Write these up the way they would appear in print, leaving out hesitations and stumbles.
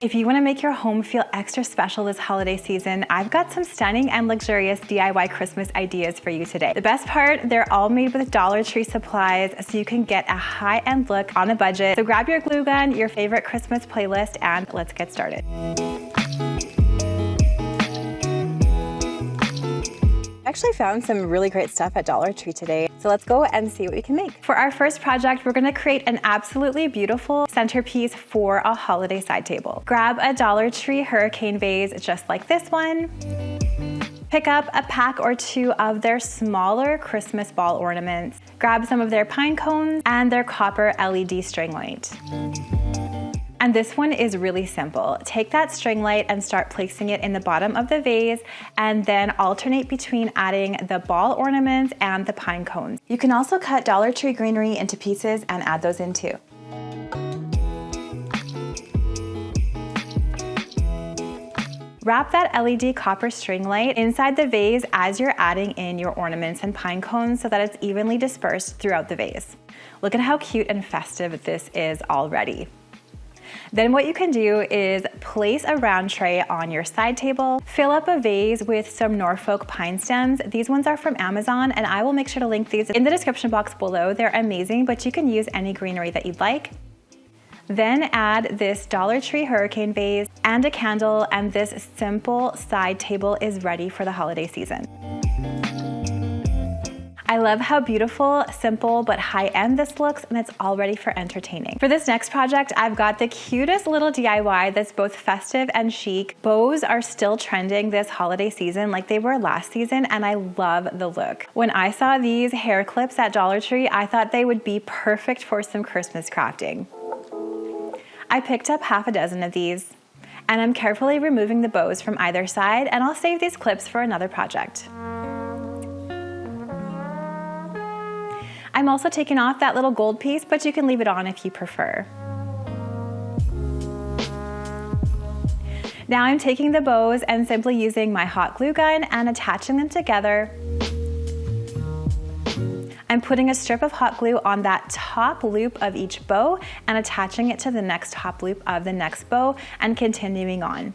If you want to make your home feel extra special this holiday season, I've got some stunning and luxurious DIY Christmas ideas for you today. The best part, they're all made with Dollar Tree supplies, so you can get a high-end look on a budget. So grab your glue gun, your favorite Christmas playlist, and let's get started. I actually found some really great stuff at Dollar Tree today, so let's go and see what we can make. For our first project, we're gonna create an absolutely beautiful centerpiece for a holiday side table. Grab a Dollar Tree hurricane vase just like this one. Pick up a pack or two of their smaller Christmas ball ornaments. Grab some of their pine cones and their copper LED string light. And this one is really simple. Take that string light and start placing it in the bottom of the vase, and then alternate between adding the ball ornaments and the pine cones. You can also cut Dollar Tree greenery into pieces and add those in too. Wrap that LED copper string light inside the vase as you're adding in your ornaments and pine cones so that it's evenly dispersed throughout the vase. Look at how cute and festive this is already. Then what you can do is place a round tray on your side table, fill up a vase with some Norfolk pine stems. These ones are from Amazon, and I will make sure to link these in the description box below. They're amazing, but you can use any greenery that you'd like. Then add this Dollar Tree hurricane vase and a candle, and this simple side table is ready for the holiday season. I love how beautiful, simple, but high-end this looks, and it's all ready for entertaining. For this next project, I've got the cutest little DIY that's both festive and chic. Bows are still trending this holiday season like they were last season, and I love the look. When I saw these hair clips at Dollar Tree, I thought they would be perfect for some Christmas crafting. I picked up half a dozen of these, and I'm carefully removing the bows from either side, and I'll save these clips for another project. I'm also taking off that little gold piece, but you can leave it on if you prefer. Now I'm taking the bows and simply using my hot glue gun and attaching them together. I'm putting a strip of hot glue on that top loop of each bow and attaching it to the next top loop of the next bow and continuing on.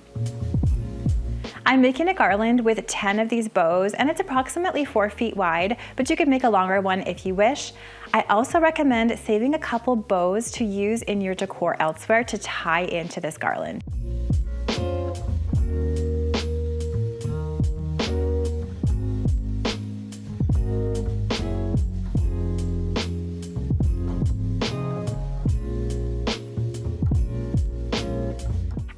I'm making a garland with 10 of these bows, and it's approximately 4 feet wide, but you could make a longer one if you wish. I also recommend saving a couple bows to use in your decor elsewhere to tie into this garland.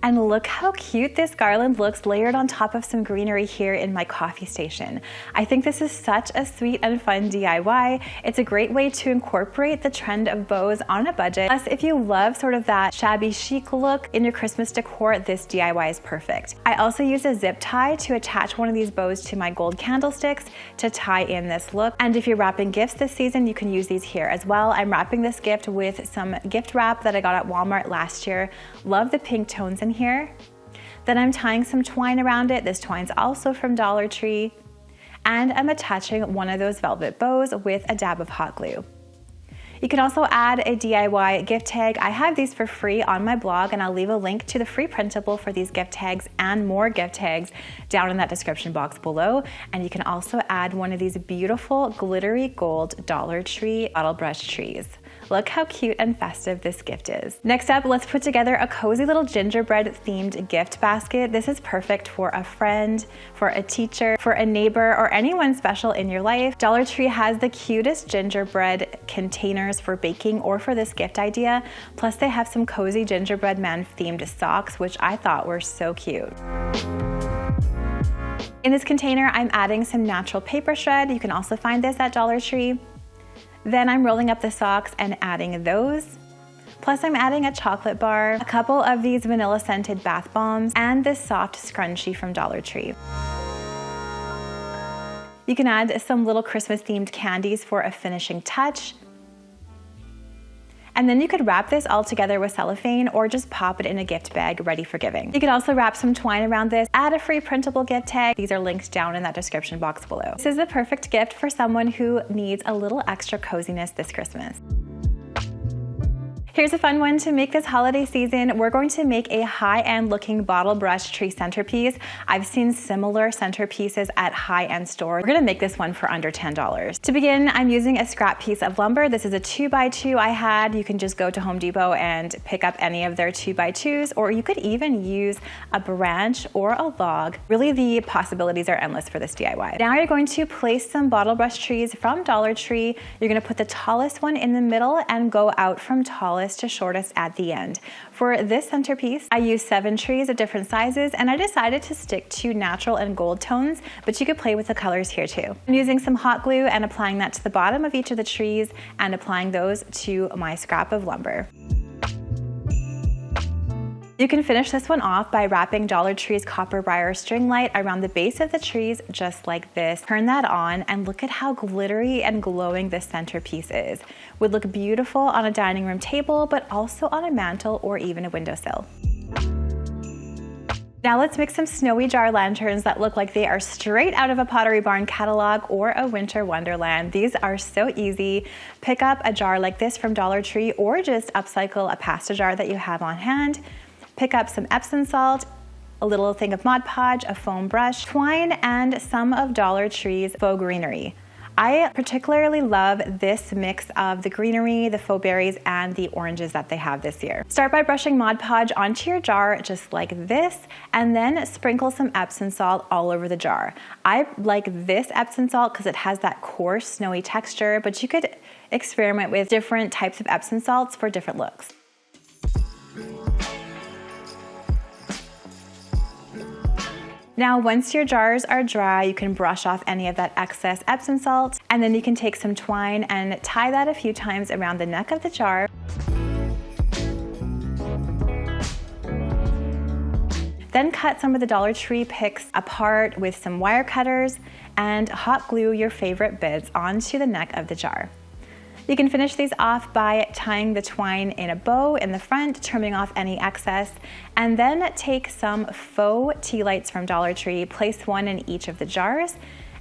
And look how cute this garland looks layered on top of some greenery here in my coffee station. I think this is such a sweet and fun DIY. It's a great way to incorporate the trend of bows on a budget. Plus, if you love sort of that shabby chic look in your Christmas decor, this DIY is perfect. I also used a zip tie to attach one of these bows to my gold candlesticks to tie in this look. And if you're wrapping gifts this season, you can use these here as well. I'm wrapping this gift with some gift wrap that I got at Walmart last year. Love the pink tones in here. Then I'm tying some twine around it. This twine's also from Dollar Tree. And I'm attaching one of those velvet bows with a dab of hot glue. You can also add a DIY gift tag. I have these for free on my blog, and I'll leave a link to the free printable for these gift tags and more gift tags down in that description box below. And you can also add one of these beautiful glittery gold Dollar Tree bottle brush trees. Look how cute and festive this gift is. Next up, let's put together a cozy little gingerbread themed gift basket. This is perfect for a friend, for a teacher, for a neighbor, or anyone special in your life. Dollar Tree has the cutest gingerbread containers for baking or for this gift idea. Plus they have some cozy gingerbread man themed socks, which I thought were so cute. In this container, I'm adding some natural paper shred. You can also find this at Dollar Tree. Then I'm rolling up the socks and adding those. Plus I'm adding a chocolate bar, a couple of these vanilla scented bath bombs, and this soft scrunchie from Dollar Tree. You can add some little Christmas themed candies for a finishing touch. And then you could wrap this all together with cellophane or just pop it in a gift bag ready for giving. You could also wrap some twine around this, add a free printable gift tag. These are linked down in that description box below. This is the perfect gift for someone who needs a little extra coziness this Christmas. Here's a fun one to make this holiday season. We're going to make a high-end looking bottle brush tree centerpiece. I've seen similar centerpieces at high-end stores. We're gonna make this one for under $10. To begin, I'm using a scrap piece of lumber. This is a 2x2 I had. You can just go to Home Depot and pick up any of their 2x2s, or you could even use a branch or a log. Really, the possibilities are endless for this DIY. Now you're going to place some bottle brush trees from Dollar Tree. You're gonna put the tallest one in the middle and go out from tallest to shortest at the end. For this centerpiece, I used 7 trees of different sizes, and I decided to stick to natural and gold tones, but you could play with the colors here too. I'm using some hot glue and applying that to the bottom of each of the trees and applying those to my scrap of lumber. You can finish this one off by wrapping Dollar Tree's copper wire string light around the base of the trees just like this. Turn that on and look at how glittery and glowing this centerpiece is. Would look beautiful on a dining room table, but also on a mantle or even a windowsill. Now let's make some snowy jar lanterns that look like they are straight out of a Pottery Barn catalog or a winter wonderland. These are so easy. Pick up a jar like this from Dollar Tree or just upcycle a pasta jar that you have on hand. Pick up some Epsom salt, a little thing of Mod Podge, a foam brush, twine, and some of Dollar Tree's faux greenery. I particularly love this mix of the greenery, the faux berries, and the oranges that they have this year. Start by brushing Mod Podge onto your jar just like this, and then sprinkle some Epsom salt all over the jar. I like this Epsom salt because it has that coarse, snowy texture, but you could experiment with different types of Epsom salts for different looks. Now, once your jars are dry, you can brush off any of that excess Epsom salt, and then you can take some twine and tie that a few times around the neck of the jar. Then cut some of the Dollar Tree picks apart with some wire cutters and hot glue your favorite bits onto the neck of the jar. You can finish these off by tying the twine in a bow in the front, trimming off any excess, and then take some faux tea lights from Dollar Tree, place one in each of the jars,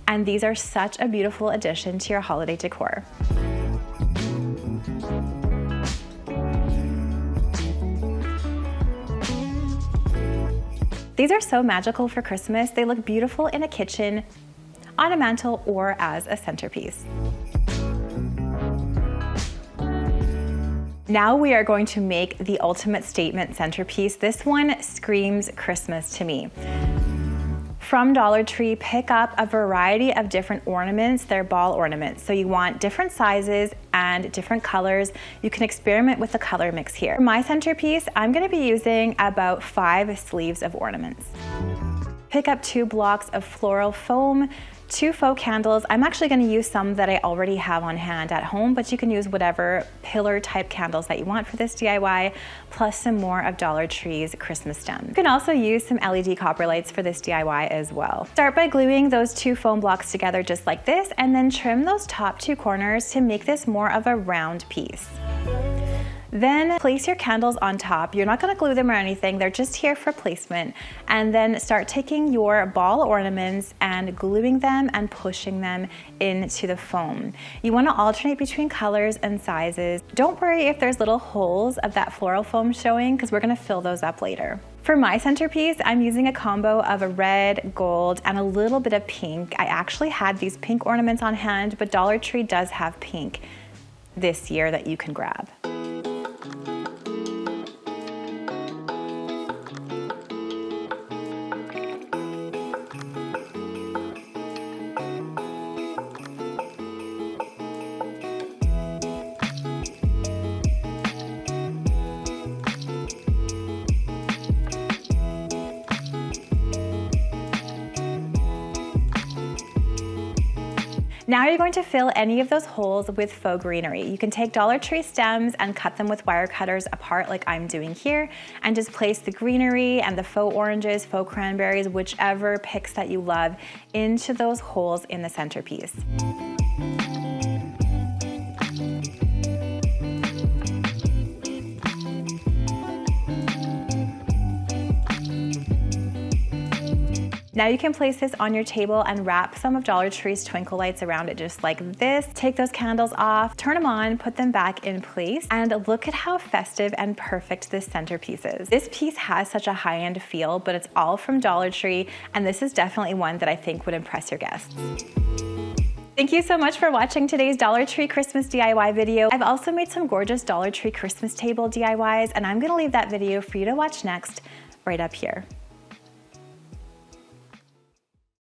and these are such a beautiful addition to your holiday decor. These are so magical for Christmas. They look beautiful in a kitchen, on a mantle, or as a centerpiece. Now we are going to make the ultimate statement centerpiece. This one screams Christmas to me. From Dollar Tree, pick up a variety of different ornaments. They're ball ornaments, so you want different sizes and different colors. You can experiment with the color mix here. For my centerpiece, I'm gonna be using about 5 sleeves of ornaments. Pick up 2 blocks of floral foam, 2 faux candles. I'm actually going to use some that I already have on hand at home, but you can use whatever pillar type candles that you want for this DIY, plus some more of Dollar Tree's Christmas stems. You can also use some LED copper lights for this DIY as well. Start by gluing those 2 foam blocks together just like this, and then trim those top 2 corners to make this more of a round piece. Then place your candles on top. You're not going to glue them or anything, they're just here for placement. And then start taking your ball ornaments and gluing them and pushing them into the foam. You want to alternate between colors and sizes. Don't worry if there's little holes of that floral foam showing, because we're going to fill those up later. For my centerpiece, I'm using a combo of a red, gold, and a little bit of pink. I actually had these pink ornaments on hand, but Dollar Tree does have pink this year that you can grab. Now you're going to fill any of those holes with faux greenery. You can take Dollar Tree stems and cut them with wire cutters apart like I'm doing here, and just place the greenery and the faux oranges, faux cranberries, whichever picks that you love, into those holes in the centerpiece. Now you can place this on your table and wrap some of Dollar Tree's twinkle lights around it just like this. Take those candles off, turn them on, put them back in place, and look at how festive and perfect this centerpiece is. This piece has such a high-end feel, but it's all from Dollar Tree, and this is definitely one that I think would impress your guests. Thank you so much for watching today's Dollar Tree Christmas DIY video. I've also made some gorgeous Dollar Tree Christmas table DIYs, and I'm gonna leave that video for you to watch next, right up here.